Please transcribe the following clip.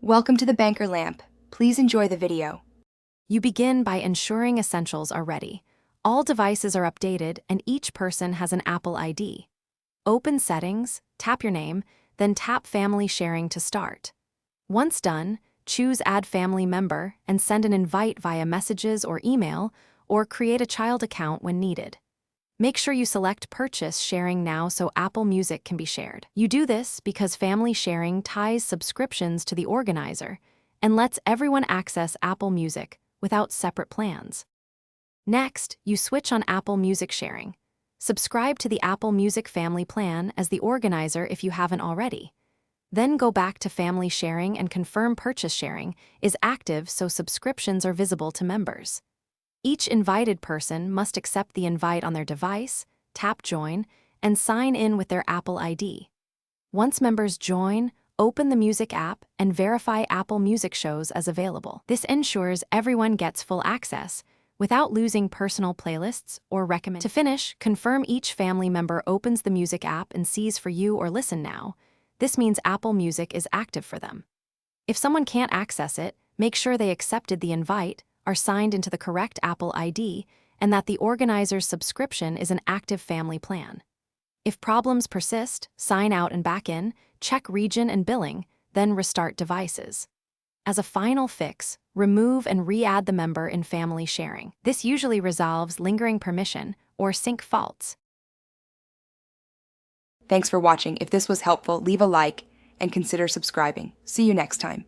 Welcome to the Banker Lamp. Please enjoy the video. You begin by ensuring essentials are ready. All devices are updated and each person has an Apple ID. Open Settings, tap your name, then tap Family Sharing to start. Once done, choose Add Family Member and send an invite via messages or email, or create a child account when needed. Make sure you select Purchase Sharing now so Apple Music can be shared. You do this because Family Sharing ties subscriptions to the organizer and lets everyone access Apple Music without separate plans. Next, you switch on Apple Music Sharing. Subscribe to the Apple Music Family Plan as the organizer if you haven't already. Then go back to Family Sharing and confirm Purchase Sharing is active so subscriptions are visible to members. Each invited person must accept the invite on their device, tap Join, and sign in with their Apple ID. Once members join, open the Music app and verify Apple Music shows as available. This ensures everyone gets full access without losing personal playlists or recommend. To finish, confirm each family member opens the Music app and sees For You or Listen Now. This means Apple Music is active for them. If someone can't access it, make sure they accepted the invite, are signed into the correct Apple ID, and that the organizer's subscription is an active family plan. If problems persist, sign out and back in, check region and billing, then restart devices. As a final fix, remove and re-add the member in Family Sharing. This usually resolves lingering permission or sync faults. Thanks for watching. If this was helpful, leave a like and consider subscribing. See you next time.